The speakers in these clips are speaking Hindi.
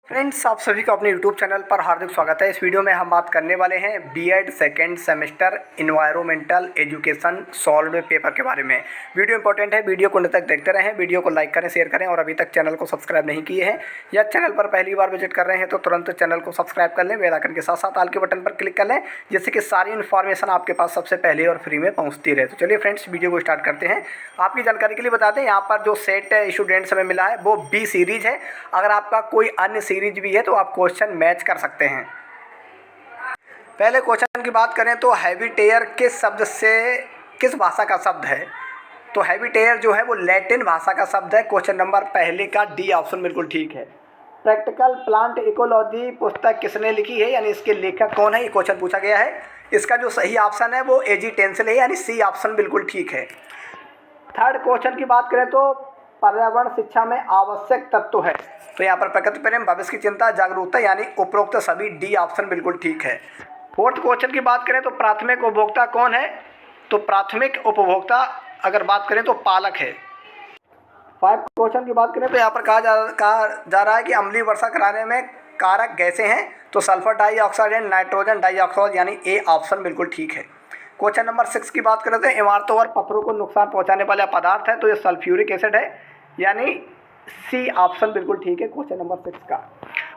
फ्रेंड्स, आप सभी का अपने यूट्यूब चैनल पर हार्दिक स्वागत है। इस वीडियो में हम बात करने वाले हैं B Ed second semester environmental education solve paper के बारे में। वीडियो इंपॉर्टेंट है, वीडियो को अंत तक देखते रहें। वीडियो को लाइक करें, शेयर करें और अभी तक चैनल को सब्सक्राइब नहीं किए हैं या चैनल पर पहली बार विजिट कर रहे हैं तो तुरंत चैनल को सब्सक्राइब कर लें। बेल आइकन के साथ साथ ऑल के बटन पर क्लिक कर लें, जिससे कि सारी इन्फॉर्मेशन आपके पास सबसे पहले और फ्री में पहुँचती रहे। तो चलिए फ्रेंड्स, वीडियो को स्टार्ट करते हैं। आपकी जानकारी के लिए बता दें, यहाँ पर जो सेट स्टूडेंट्स हमें मिला है वो बी सीरीज है। अगर आपका कोई अन्य सीरीज भी है तो आप क्वेश्चन मैच कर सकते हैं। पहले क्वेश्चन की बात करें तो हैबिटेयर किस शब्द से किस भाषा का शब्द है? तो हैबिटेयर जो है वो लैटिन भाषा का शब्द है। क्वेश्चन नंबर पहले का डी ऑप्शन बिल्कुल ठीक है। प्रैक्टिकल प्लांट इकोलॉजी पुस्तक किसने लिखी है, यानी इसके लेखक कौन है, ये क्वेश्चन पूछा गया है। इसका जो सही ऑप्शन है वो एजी टेंसिल है, यानी सी ऑप्शन बिल्कुल ठीक है। थर्ड क्वेश्चन की बात करें तो पर्यावरण शिक्षा में आवश्यक तत्व है, तो यहाँ पर प्रकृति प्रेम, भविष्य की चिंता, जागरूकता, यानी उपरोक्त सभी डी ऑप्शन बिल्कुल ठीक है। फोर्थ क्वेश्चन की बात करें तो प्राथमिक उपभोक्ता कौन है? तो प्राथमिक उपभोक्ता अगर बात करें तो पालक है। फाइव क्वेश्चन की बात करें तो यहाँ पर कहा जा रहा है कि अम्लीय वर्षा कराने में कारक गैसें हैं, तो sulphur dioxide and nitrogen dioxide, यानी ए ऑप्शन बिल्कुल ठीक है। क्वेश्चन नंबर 6 की बात करें तो इमारतों और पत्थरों को नुकसान पहुंचाने वाला पदार्थ है, तो ये सल्फ्यूरिक एसिड है, यानी सी ऑप्शन बिल्कुल ठीक है क्वेश्चन नंबर 6 का।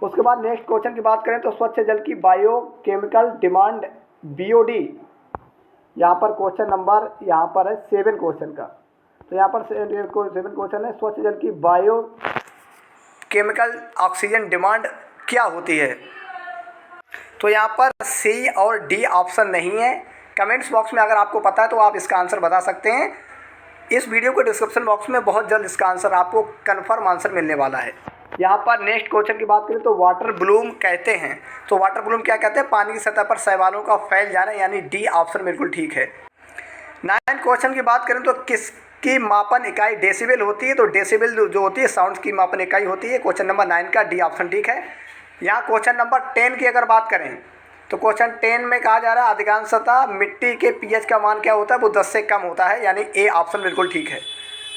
उसके बाद नेक्स्ट क्वेश्चन की बात करें तो स्वच्छ जल की बायोकेमिकल डिमांड बीओडी, यहाँ पर क्वेश्चन नंबर यहाँ पर है 7 क्वेश्चन का। तो यहाँ पर 7 क्वेश्चन है, स्वच्छ जल की बायो केमिकल ऑक्सीजन डिमांड क्या होती है? तो यहाँ पर सी और डी ऑप्शन नहीं है। कमेंट्स बॉक्स में अगर आपको पता है तो आप इसका आंसर बता सकते हैं। इस वीडियो के डिस्क्रिप्शन बॉक्स में बहुत जल्द इसका आंसर आपको कन्फर्म आंसर मिलने वाला है। यहाँ पर नेक्स्ट क्वेश्चन की बात करें तो वाटर ब्लूम कहते हैं, तो वाटर ब्लूम क्या कहते हैं? पानी की सतह पर शैवालों का फैल जाना, यानी डी ऑप्शन बिल्कुल ठीक है। 9 क्वेश्चन की बात करें तो किसकी मापन इकाई डेसिबल होती है? तो डेसिबल जो होती है साउंड की मापन इकाई होती है। क्वेश्चन नंबर 9 का डी ऑप्शन ठीक है। यहाँ क्वेश्चन नंबर 10 की अगर बात करें तो क्वेश्चन 10 में कहा जा रहा है अधिकांशतः मिट्टी के पीएच का मान क्या होता है? वो 10 से कम होता है, यानी ए ऑप्शन बिल्कुल ठीक है।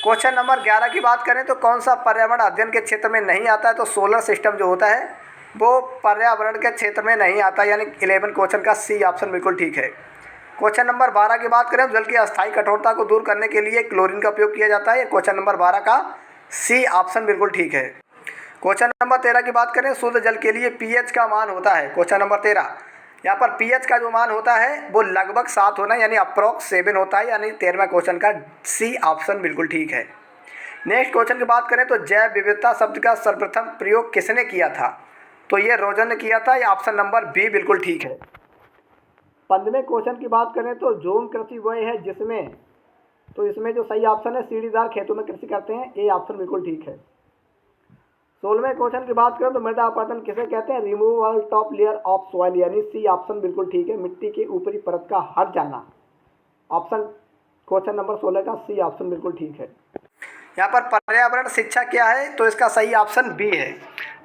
क्वेश्चन नंबर 11 की बात करें तो कौन सा पर्यावरण अध्ययन के क्षेत्र में नहीं आता है? तो सोलर सिस्टम जो होता है वो पर्यावरण के क्षेत्र में नहीं आता, यानी 11 क्वेश्चन का सी ऑप्शन बिल्कुल ठीक है। क्वेश्चन नंबर 12 की बात करें तो जल की अस्थायी कठोरता को दूर करने के लिए क्लोरीन का उपयोग किया जाता है। क्वेश्चन नंबर 12 का सी ऑप्शन बिल्कुल ठीक है। क्वेश्चन नंबर 13 की बात करें, शुद्ध जल के लिए पीएच का मान होता है। क्वेश्चन नंबर 13, यहाँ पर पीएच का जो मान होता है वो लगभग 7 होना, यानी अप्रॉक्स 7 होता है, यानी 13वां क्वेश्चन का सी ऑप्शन बिल्कुल ठीक है। नेक्स्ट क्वेश्चन की बात करें तो जैव विविधता शब्द का सर्वप्रथम प्रयोग किसने किया था? तो ये रोजन ने किया था, ये ऑप्शन नंबर बी बिल्कुल ठीक है। 15वें क्वेश्चन की बात करें तो झूम कृषि वह है जिसमें, तो इसमें जो सही ऑप्शन है सीढ़ीदार खेतों में कृषि करते हैं, ए ऑप्शन बिल्कुल ठीक है। 16वें क्वेश्चन की बात करें तो मृदा अपरदन किसे कहते हैं? Removal top layer of soil, यानी सी ऑप्शन बिल्कुल ठीक है, मिट्टी की ऊपरी परत का हट जाना। ऑप्शन क्वेश्चन नंबर 16 का सी ऑप्शन बिल्कुल ठीक है। यहाँ पर पर्यावरण शिक्षा क्या है? तो इसका सही ऑप्शन बी है।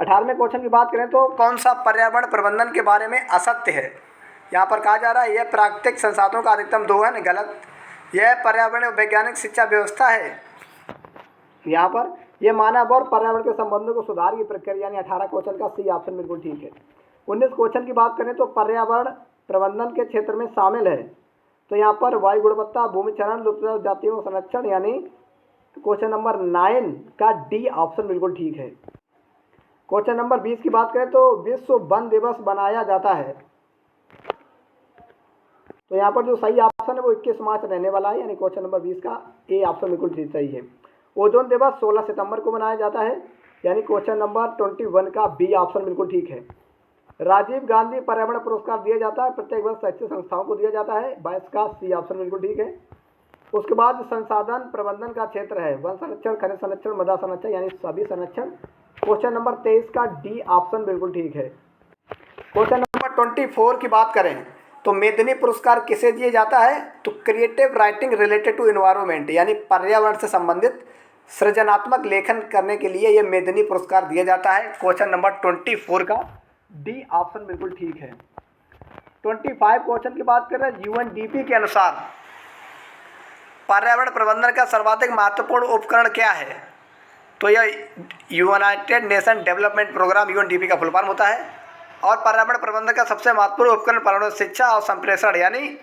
18वें क्वेश्चन की बात करें तो कौन सा पर्यावरण प्रबंधन के बारे में असत्य है? यहाँ पर कहा जा रहा है यह प्राकृतिक संसाधनों का अधिकतम दोहन, गलत। यह पर्यावरण वैज्ञानिक शिक्षा व्यवस्था है। यहाँ पर यह मानव और पर्यावरण के संबंधों को सुधार की प्रक्रिया, यानी 18 क्वेश्चन का सी ऑप्शन बिल्कुल ठीक है। 19 क्वेश्चन की बात करें तो पर्यावरण प्रबंधन के क्षेत्र में शामिल है, तो यहाँ पर वायु गुणवत्ता, भूमि क्षरण, लुप्त जातियों का संरक्षण, यानी क्वेश्चन नंबर 9 का डी ऑप्शन बिल्कुल ठीक है। क्वेश्चन नंबर 20 की बात करें तो विश्व वन दिवस बनाया जाता है, तो यहाँ पर जो सही ऑप्शन है वो 21 मार्च रहने वाला है, यानी क्वेश्चन नंबर 20 का ए ऑप्शन बिल्कुल सही है। ओजोन दिवस 16 सितंबर को मनाया जाता है, यानी क्वेश्चन नंबर 21 का बी ऑप्शन बिल्कुल ठीक है। राजीव गांधी पर्यावरण पुरस्कार दिया जाता है, प्रत्येक वर्ष शैक्षिक संस्थाओं को दिया जाता है, 22 का सी ऑप्शन बिल्कुल ठीक है। उसके बाद संसाधन प्रबंधन का क्षेत्र है वन संरक्षण, खनिज संरक्षण, मृदा संरक्षण, यानी सभी संरक्षण। क्वेश्चन नंबर 23 का डी ऑप्शन बिल्कुल ठीक है। क्वेश्चन नंबर 24 की बात करें तो मेदिनी पुरस्कार किसे दिया जाता है? तो creative writing related to environment, यानी पर्यावरण से संबंधित सृजनात्मक लेखन करने के लिए यह मेदिनी पुरस्कार दिया जाता है। क्वेश्चन नंबर 24 का डी ऑप्शन बिल्कुल ठीक है। 25 क्वेश्चन की बात करें, यूएनडीपी के अनुसार पर्यावरण प्रबंधन का सर्वाधिक महत्वपूर्ण उपकरण क्या है? तो यह United Nation Development Programme UNDP का फुल फॉर्म होता है। और पर्यावरण प्रबंधन का सबसे महत्वपूर्ण उपकरण पर्यावरण शिक्षा और संप्रेषण, यानी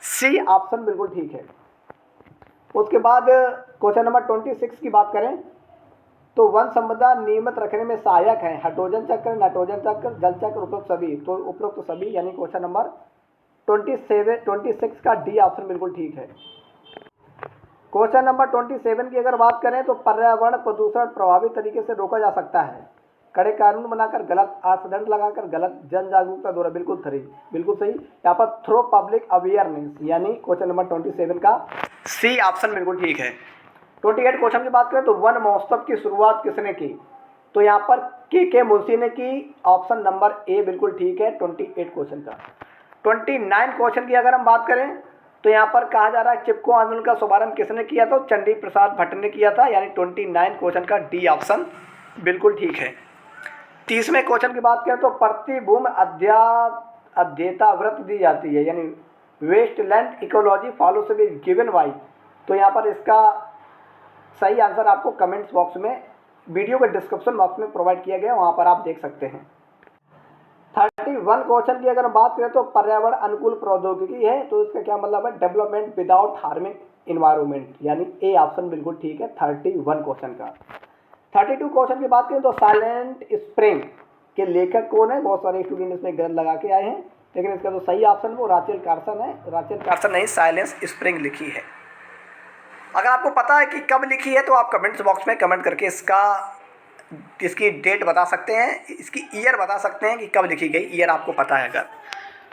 सी ऑप्शन बिल्कुल ठीक है। उसके बाद क्वेश्चन नंबर 26 की बात करें तो वन संपदा नियमित रखने में सहायक है हाइड्रोजन चक्र, नाइट्रोजन चक्र, जल चक्र, उपरोक्त सभी। तो उपरोक्त सभी यानी क्वेश्चन नंबर 26 का डी ऑप्शन बिल्कुल ठीक है। क्वेश्चन नंबर 27 की अगर बात करें तो पर्यावरण प्रदूषण प्रभावी तरीके से रोका जा सकता है कड़े कानून बनाकर, गलत अर्थदंड लगाकर, गलत जन जागरूकता द्वारा। बिल्कुल सही। यहाँ पर थ्रो पब्लिक अवेयरनेस, यानी क्वेश्चन नंबर 27 का सी ऑप्शन बिल्कुल ठीक है। 28 क्वेश्चन की बात करें तो वन महोत्सव की शुरुआत किसने की? तो यहाँ पर के मुंशी ने की, ऑप्शन नंबर ए बिल्कुल ठीक है 28 क्वेश्चन का। 29 क्वेश्चन की अगर हम बात करें तो यहाँ पर कहा जा रहा है चिपको आंदोलन का शुभारंभ किसने किया था? चंडी प्रसाद भट्ट ने किया था, यानी 29 क्वेश्चन का डी ऑप्शन बिल्कुल ठीक है। 30वें क्वेश्चन की बात करें तो प्रतिभूमि अध्येता व्रत दी जाती है, यानी वेस्टलैंड इकोलॉजी फॉलो से गिवन बाई। तो यहाँ पर इसका सही आंसर आपको कमेंट्स बॉक्स में, वीडियो के डिस्क्रिप्शन बॉक्स में प्रोवाइड किया गया, वहाँ पर आप देख सकते हैं। 31 क्वेश्चन की अगर बात करें तो पर्यावरण अनुकूल प्रौद्योगिकी है, तो इसका क्या मतलब है? डेवलपमेंट विदाउट हार्मिंग इन्वायरमेंट, यानी ए ऑप्शन बिल्कुल ठीक है 31 क्वेश्चन का। 32 क्वेश्चन की बात करें तो साइलेंट स्प्रिंग के लेखक कौन है? बहुत सारे स्टूडेंट इसमें गलत लगा के आए हैं, लेकिन इसका जो सही ऑप्शन वो राचेल कार्सन है। राचेल कार्सन नहीं, साइलेंस स्प्रिंग लिखी है। अगर आपको पता है कि कब लिखी है तो आप कमेंट्स बॉक्स में कमेंट करके इसकी डेट बता सकते हैं, इसकी ईयर बता सकते हैं कि कब लिखी गई, ईयर आपको पता है अगर।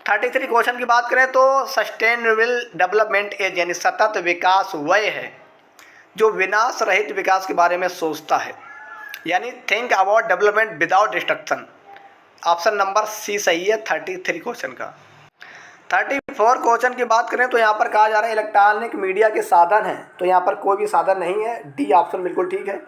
33 क्वेश्चन की बात करें तो सस्टेनेबल डेवलपमेंट एज, यानी सतत विकास वह है जो विनाश रहित विकास के बारे में सोचता है, यानी think about development without destruction. Option number C सही है 33 क्वेश्चन का। 34 क्वेश्चन की बात करें तो यहाँ पर कहा जा रहा है इलेक्ट्रॉनिक मीडिया के साधन हैं, तो यहाँ पर कोई भी साधन नहीं है, डी ऑप्शन बिल्कुल ठीक है।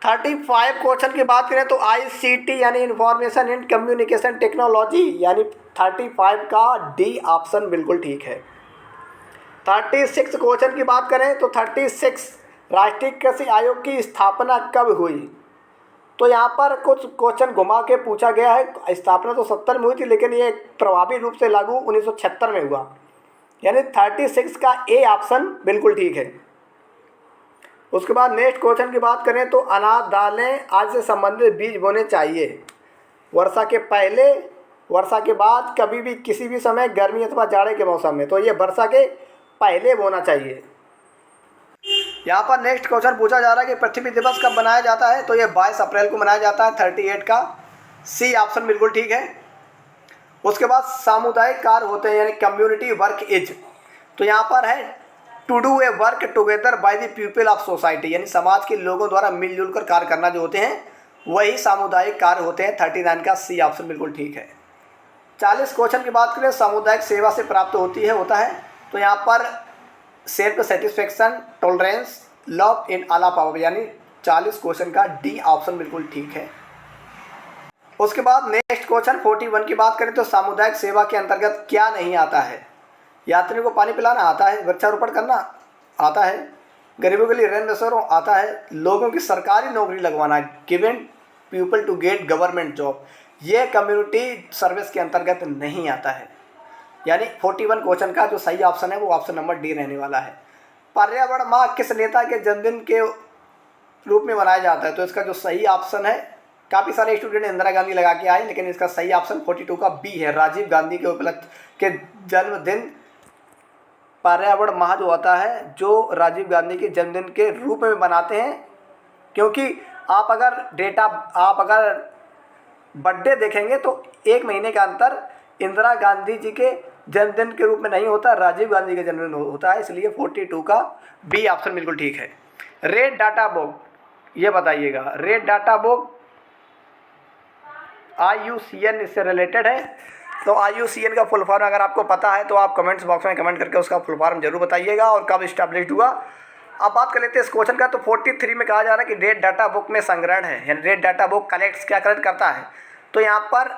35 क्वेश्चन की बात करें तो ICT यानी इंफॉर्मेशन एंड कम्युनिकेशन टेक्नोलॉजी, यानी 35 का डी ऑप्शन बिल्कुल ठीक है। 36 क्वेश्चन की बात करें तो 36 राष्ट्रीय कृषि आयोग की स्थापना कब हुई? तो यहाँ पर कुछ क्वेश्चन घुमा के पूछा गया है। स्थापना तो 70 में हुई थी, लेकिन ये प्रभावी रूप से लागू 1976 में हुआ, यानी 36 का ए ऑप्शन बिल्कुल ठीक है। उसके बाद नेक्स्ट क्वेश्चन की बात करें तो अनाज दालें आज से संबंधित बीज बोने चाहिए वर्षा के पहले, वर्षा के बाद, कभी भी किसी भी समय, गर्मी अथवा जाड़े के मौसम में। तो ये वर्षा के पहले बोना चाहिए। यहाँ पर नेक्स्ट क्वेश्चन पूछा जा रहा है कि पृथ्वी दिवस कब मनाया जाता है? तो ये 22 अप्रैल को मनाया जाता है, 38 का सी ऑप्शन बिल्कुल ठीक है। उसके बाद सामुदायिक कार्य होते हैं, यानी कम्युनिटी वर्क इज, तो यहाँ पर है to do a work together by the people of society, यानी समाज के लोगों द्वारा मिलजुल कर कार्य करना जो होते हैं वही सामुदायिक कार्य होते हैं। 39 का सी ऑप्शन बिल्कुल ठीक है। 40 क्वेश्चन की बात करें सामुदायिक सेवा से प्राप्त होता है, तो यहाँ पर self satisfaction, tolerance, love in all of our, यानी 40 क्वेश्चन का डी ऑप्शन बिल्कुल ठीक है। उसके बाद नेक्स्ट क्वेश्चन 41 की बात करें तो सामुदायिक सेवा के अंतर्गत क्या नहीं आता है? यात्रियों को पानी पिलाना आता है, वृक्षारोपण करना आता है, गरीबों के लिए रेन बसेरों आता है, लोगों की सरकारी नौकरी लगवाना, given people to get government job, ये कम्युनिटी सर्विस के अंतर्गत नहीं आता है, यानी 41 क्वेश्चन का जो सही ऑप्शन है वो ऑप्शन नंबर डी रहने वाला है। पर्यावरण माह किस नेता के जन्मदिन के रूप में मनाया जाता है? तो इसका जो सही ऑप्शन है, काफ़ी सारे स्टूडेंट इंदिरा गांधी लगा के आए, लेकिन इसका सही ऑप्शन 42 का बी है, राजीव गांधी के उपलक्ष्य के जन्मदिन पर्यावरण माह जो होता है जो राजीव गांधी के जन्मदिन के रूप में मनाते हैं, क्योंकि आप अगर बर्थडे देखेंगे तो एक महीने का अंतर इंदिरा गांधी जी के जन्मदिन के रूप में नहीं होता, राजीव गांधी के जन्मदिन होता है, इसलिए 42 का बी ऑप्शन बिल्कुल ठीक है। रेड डाटा बुक, ये बताइएगा, रेड डाटा बुक IUCN इससे रिलेटेड है, तो IUCN का फुल फॉर्म अगर आपको पता है तो आप कमेंट्स बॉक्स में कमेंट करके उसका फुल फॉर्म जरूर बताइएगा और कब इस्टेब्लिश हुआ। अब बात कर लेते हैं इस क्वेश्चन का, तो 43 में कहा जा रहा है कि रेड डाटा बुक में संग्रहण है, यानी रेड डाटा बुक क्या कलेक्ट करता है? तो यहाँ पर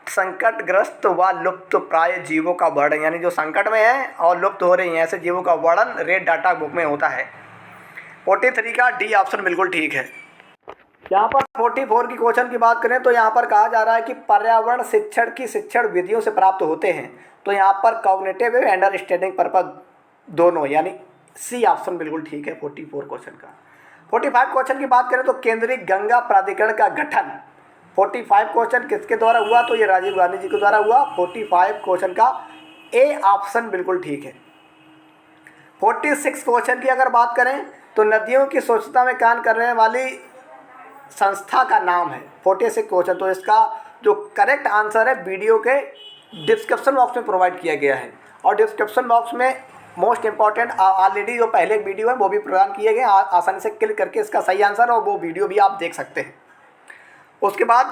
संकटग्रस्त व लुप्त प्राय जीवों का वर्णन, यानी जो संकट में है और लुप्त हो रही हैं ऐसे जीवों का वर्णन रेड डाटा बुक में होता है। 43 का डी ऑप्शन बिल्कुल ठीक है। यहाँ पर 44 की क्वेश्चन की बात करें तो यहाँ पर कहा जा रहा है कि पर्यावरण शिक्षण की शिक्षण विधियों से प्राप्त होते हैं। तो यहाँ पर कॉग्निटिव एंड अंडरस्टैंडिंग पर्पज दोनों, यानी सी ऑप्शन बिल्कुल ठीक है 44 क्वेश्चन का। 45 क्वेश्चन की बात करें तो केंद्रीय गंगा प्राधिकरण का गठन 45 क्वेश्चन किसके द्वारा हुआ, तो ये राजीव गांधी जी के द्वारा हुआ। 45 क्वेश्चन का ए ऑप्शन बिल्कुल ठीक है। 46 क्वेश्चन की अगर बात करें तो नदियों की स्वच्छता में काम करने वाली संस्था का नाम है। 46 क्वेश्चन, तो इसका जो करेक्ट आंसर है वीडियो के डिस्क्रिप्शन बॉक्स में प्रोवाइड किया गया है। और डिस्क्रिप्शन बॉक्स में मोस्ट इंपॉर्टेंट ऑलरेडी जो पहले वीडियो है वो भी प्रदान किए गए, आसानी से क्लिक करके इसका सही आंसर और वो वीडियो भी आप देख सकते हैं। उसके बाद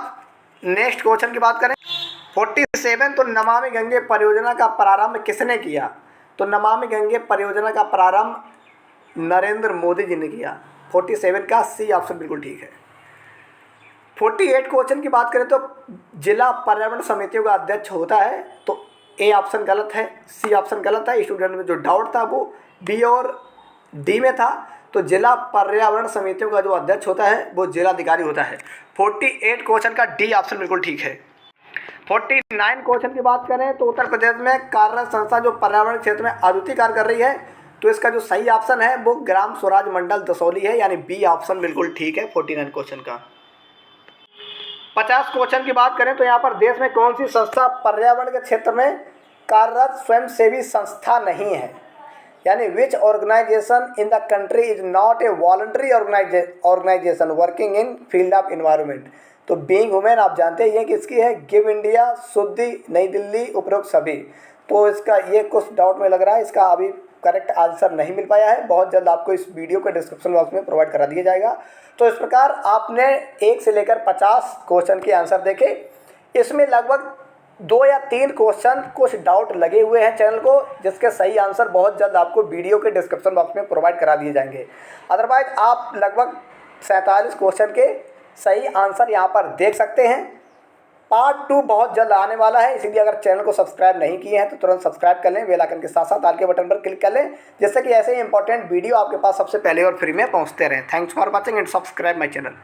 नेक्स्ट क्वेश्चन की बात करें 47, तो नमामि गंगे परियोजना का प्रारंभ किसने किया, तो नमामि गंगे परियोजना का प्रारंभ नरेंद्र मोदी जी ने किया। 47 का सी ऑप्शन बिल्कुल ठीक है। 48 क्वेश्चन की बात करें तो जिला पर्यावरण समितियों का अध्यक्ष होता है, तो ए ऑप्शन गलत है, सी ऑप्शन गलत है। स्टूडेंट में जो डाउट था वो बी और डी में था, तो जिला पर्यावरण समितियों का जो अध्यक्ष होता है वो जिलाधिकारी होता है। 48 क्वेश्चन का डी ऑप्शन बिल्कुल ठीक है। 49 क्वेश्चन की बात करें तो उत्तर प्रदेश में कार्यरत संस्था जो पर्यावरण क्षेत्र में अद्वितीय कार्य कर रही है, तो इसका जो सही ऑप्शन है वो ग्राम स्वराज मंडल दसौली है, यानी बी ऑप्शन बिल्कुल ठीक है 49 क्वेश्चन का। 50 क्वेश्चन की बात करें तो यहाँ पर देश में कौन सी संस्था पर्यावरण के क्षेत्र में कार्यरत स्वयंसेवी संस्था नहीं है, यानी which organisation in the country is not a voluntary organisation working in field of environment. तो बीइंग वुमेन आप जानते हैं ये किसकी है, गिव इंडिया, शुद्धि, नई दिल्ली, उपरोक्त सभी। तो इसका ये कुछ डाउट में लग रहा है, इसका अभी करेक्ट आंसर नहीं मिल पाया है, बहुत जल्द आपको इस वीडियो के डिस्क्रिप्शन बॉक्स में प्रोवाइड करा दिया जाएगा। तो इस प्रकार आपने 1 से लेकर 50 क्वेश्चन के आंसर देखे। इसमें लगभग 2 या 3 क्वेश्चन कुछ डाउट लगे हुए हैं चैनल को, जिसके सही आंसर बहुत जल्द आपको वीडियो के डिस्क्रिप्शन बॉक्स में प्रोवाइड करा दिए जाएंगे। अदरवाइज आप लगभग 47 क्वेश्चन के सही आंसर यहाँ पर देख सकते हैं। पार्ट 2 बहुत जल्द आने वाला है, इसीलिए अगर चैनल को सब्सक्राइब नहीं किए हैं तो तुरंत सब्सक्राइब कर लें, बेल आइकन के साथ साथ आल के बटन पर क्लिक कर लें, जिससे कि ऐसे ही इंपॉर्टेंट वीडियो आपके पास सबसे पहले और फ्री में पहुँचते रहें। Thanks for watching and subscribe my channel.